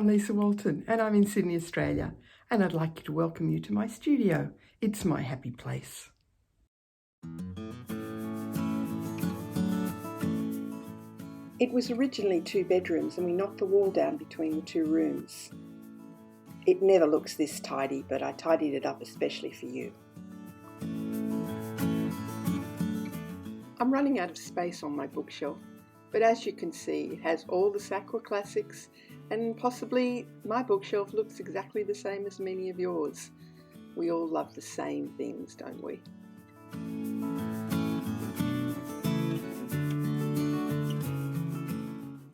I'm Lisa Walton and I'm in Sydney, Australia, and I'd like to welcome you to my studio. It's my happy place. It was originally 2 bedrooms and we knocked the wall down between the 2 rooms. It never looks this tidy, but I tidied it up especially for you. I'm running out of space on my bookshelf, but as you can see, it has all the Sakura classics, and possibly my bookshelf looks exactly the same as many of yours. We all love the same things, don't we?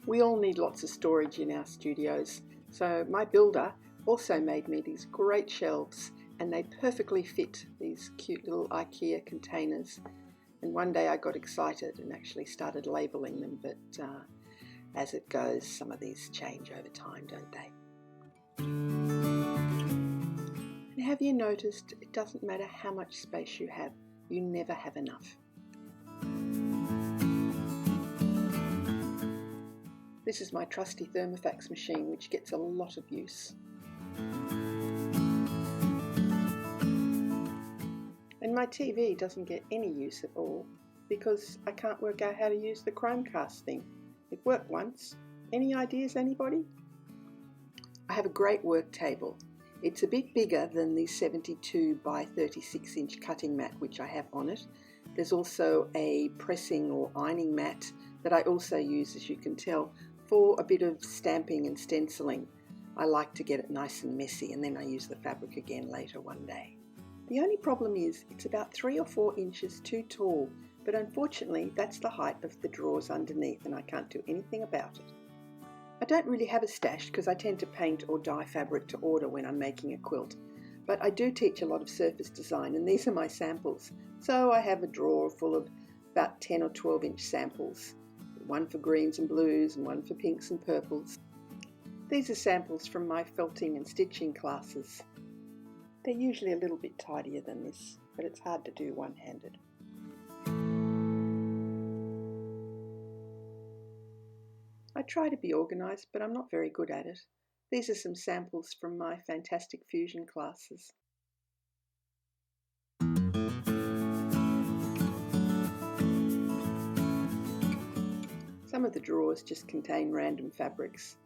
We all need lots of storage in our studios, so my builder also made me these great shelves, and they perfectly fit these cute little IKEA containers. And one day I got excited and actually started labelling them, but as it goes, some of these change over time, don't they? And have you noticed it doesn't matter how much space you have, you never have enough. This is my trusty thermofax machine, which gets a lot of use. And my TV doesn't get any use at all because I can't work out how to use the Chromecast thing. It worked once. Any ideas, anybody? I have a great work table. It's a bit bigger than the 72 by 36 inch cutting mat which I have on it. There's also a pressing or ironing mat that I also use, as you can tell, for a bit of stamping and stenciling. I like to get it nice and messy and then I use the fabric again later one day. The only problem is it's about 3 or 4 inches too tall, but unfortunately that's the height of the drawers underneath and I can't do anything about it. I don't really have a stash because I tend to paint or dye fabric to order when I'm making a quilt, but I do teach a lot of surface design and these are my samples. So I have a drawer full of about 10 or 12 inch samples, one for greens and blues and one for pinks and purples. These are samples from my felting and stitching classes. They're usually a little bit tidier than this, but it's hard to do one-handed. I try to be organised, but I'm not very good at it. These are some samples from my fantastic fusion classes. Some of the drawers just contain random fabrics.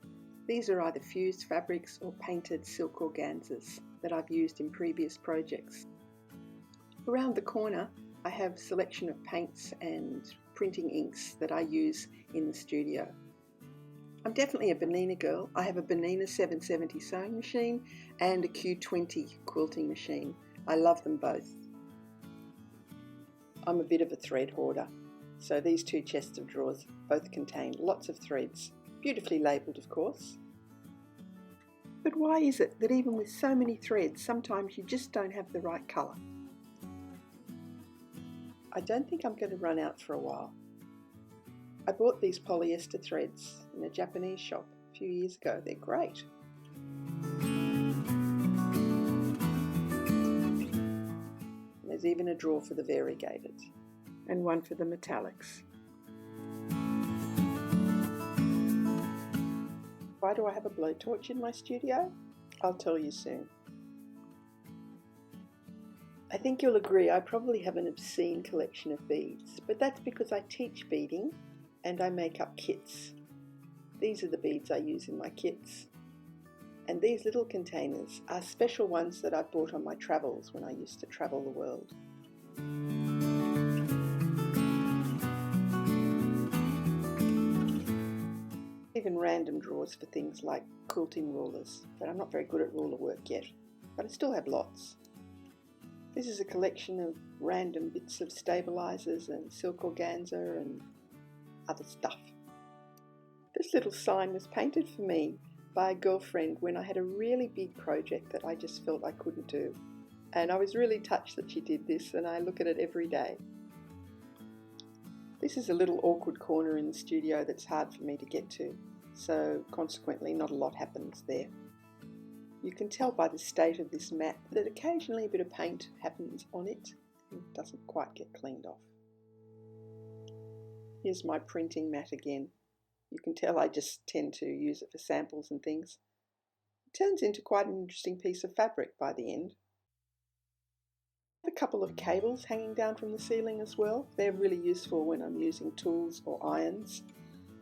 These are either fused fabrics or painted silk organzas that I've used in previous projects. Around the corner I have a selection of paints and printing inks that I use in the studio. I'm definitely a Bernina girl. I have a Bernina 770 sewing machine and a Q20 quilting machine. I love them both. I'm a bit of a thread hoarder, so these 2 chests of drawers both contain lots of threads, beautifully labelled of course. But why is it that even with so many threads, sometimes you just don't have the right colour? I don't think I'm going to run out for a while. I bought these polyester threads in a Japanese shop a few years ago. They're great. There's even a drawer for the variegated and one for the metallics. Why do I have a blowtorch in my studio? I'll tell you soon. I think you'll agree I probably have an obscene collection of beads, but that's because I teach beading and I make up kits. These are the beads I use in my kits. And these little containers are special ones that I bought on my travels when I used to travel the world. Even random drawers for things like quilting rulers, but I'm not very good at ruler work yet, but I still have lots. This is a collection of random bits of stabilizers and silk organza and other stuff. This little sign was painted for me by a girlfriend when I had a really big project that I just felt I couldn't do. And I was really touched that she did this, and I look at it every day. This is a little awkward corner in the studio that's hard for me to get to, so consequently not a lot happens there. You can tell by the state of this mat that occasionally a bit of paint happens on it and it doesn't quite get cleaned off. Here's my printing mat again. You can tell I just tend to use it for samples and things. It turns into quite an interesting piece of fabric by the end. I have a couple of cables hanging down from the ceiling as well. They're really useful when I'm using tools or irons.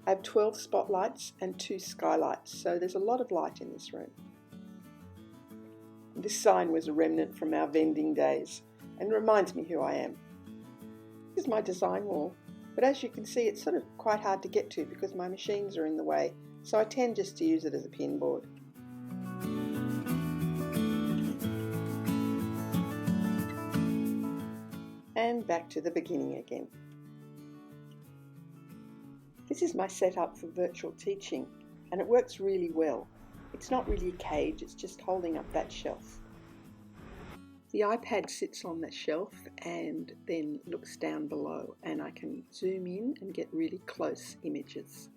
I have 12 spotlights and 2 skylights, so there's a lot of light in this room. This sign was a remnant from our vending days and reminds me who I am. This is my design wall, but as you can see it's sort of quite hard to get to because my machines are in the way, so I tend just to use it as a pin board. And back to the beginning again. This is my setup for virtual teaching, and it works really well. It's not really a cage, it's just holding up that shelf. The iPad sits on that shelf and then looks down below, and I can zoom in and get really close images.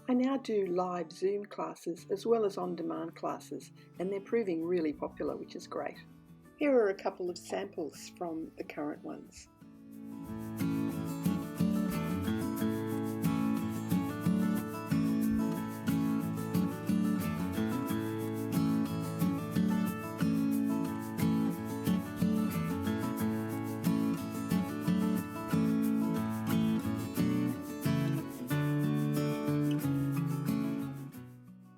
I now do live Zoom classes as well as on-demand classes, and they're proving really popular, which is great. Here are a couple of samples from the current ones.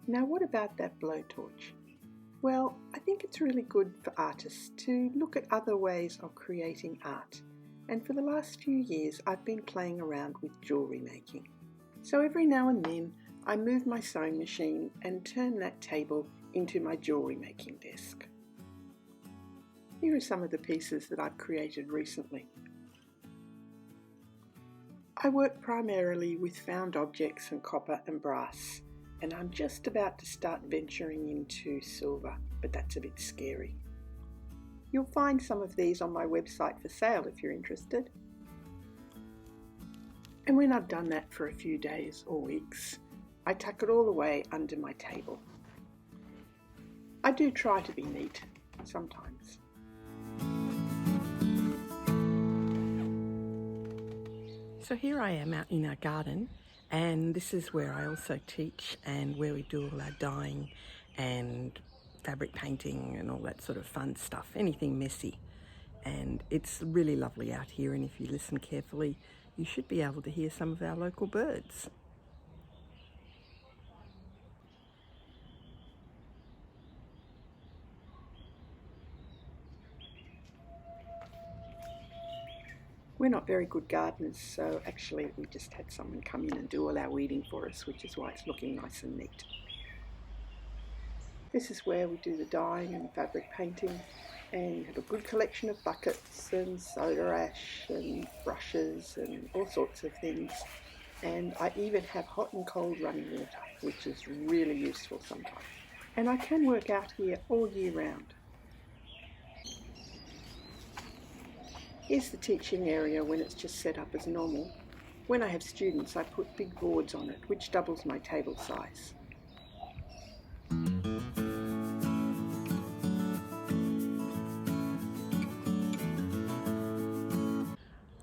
Now what about that blowtorch? Well, I think it's really good for artists to look at other ways of creating art. And for the last few years I've been playing around with jewellery making. So every now and then I move my sewing machine and turn that table into my jewellery making desk. Here are some of the pieces that I've created recently. I work primarily with found objects and copper and brass, and I'm just about to start venturing into silver, but that's a bit scary. You'll find some of these on my website for sale if you're interested. And when I've done that for a few days or weeks, I tuck it all away under my table. I do try to be neat sometimes. So here I am out in our garden, and this is where I also teach and where we do all our dyeing and fabric painting and all that sort of fun stuff, anything messy. And it's really lovely out here, and if you listen carefully, you should be able to hear some of our local birds. We're not very good gardeners, so actually we just had someone come in and do all our weeding for us, which is why it's looking nice and neat. This is where we do the dyeing and fabric painting, and have a good collection of buckets and soda ash and brushes and all sorts of things. And I even have hot and cold running water, which is really useful sometimes. And I can work out here all year round. Here's the teaching area when it's just set up as normal. When I have students, I put big boards on it, which doubles my table size.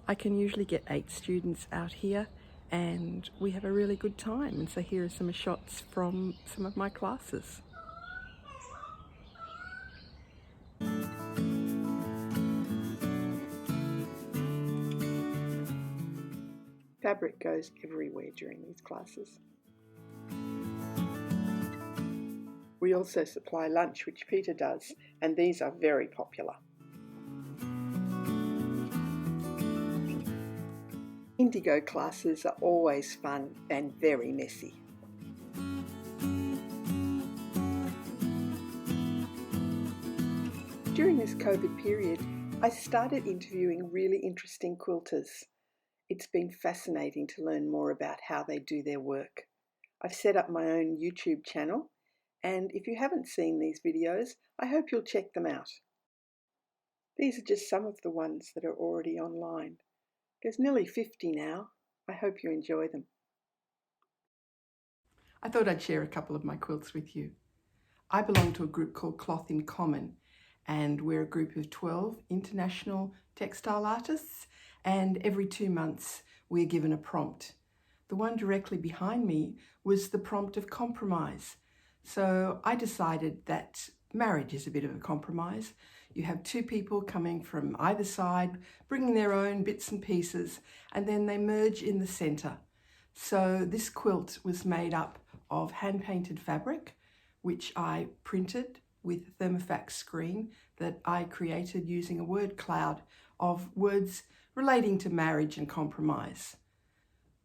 I can usually get 8 students out here, and we have a really good time. And so here are some shots from some of my classes. Fabric goes everywhere during these classes. We also supply lunch, which Peter does, and these are very popular. Indigo classes are always fun and very messy. During this COVID period, I started interviewing really interesting quilters. It's been fascinating to learn more about how they do their work. I've set up my own YouTube channel, and if you haven't seen these videos, I hope you'll check them out. These are just some of the ones that are already online. There's nearly 50 now. I hope you enjoy them. I thought I'd share a couple of my quilts with you. I belong to a group called Cloth in Common, and we're a group of 12 international textile artists, and every 2 months we're given a prompt. The one directly behind me was the prompt of compromise. So I decided that marriage is a bit of a compromise. You have two people coming from either side, bringing their own bits and pieces, and then they merge in the center. So this quilt was made up of hand-painted fabric, which I printed with thermofax screen that I created using a word cloud of words relating to marriage and compromise.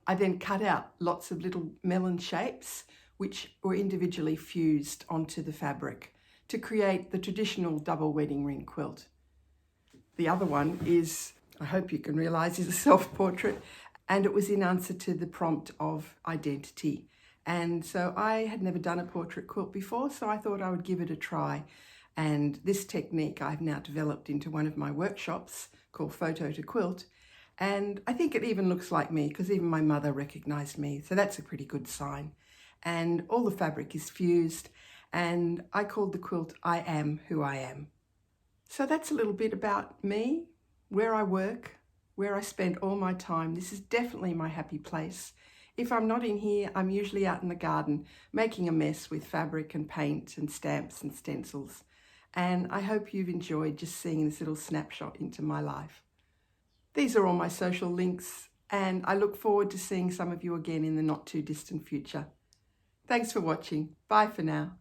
I then cut out lots of little melon shapes which were individually fused onto the fabric to create the traditional double wedding ring quilt. The other one is, I hope you can realise, is a self-portrait, and it was in answer to the prompt of identity. And so I had never done a portrait quilt before, so I thought I would give it a try. And this technique I've now developed into one of my workshops called Photo to Quilt. And I think it even looks like me, because even my mother recognised me, so that's a pretty good sign. And all the fabric is fused, and I called the quilt I Am Who I Am. So that's a little bit about me, where I work, where I spend all my time. This is definitely my happy place. If I'm not in here, I'm usually out in the garden making a mess with fabric and paint and stamps and stencils. And I hope you've enjoyed just seeing this little snapshot into my life. These are all my social links, and I look forward to seeing some of you again in the not too distant future. Thanks for watching. Bye for now.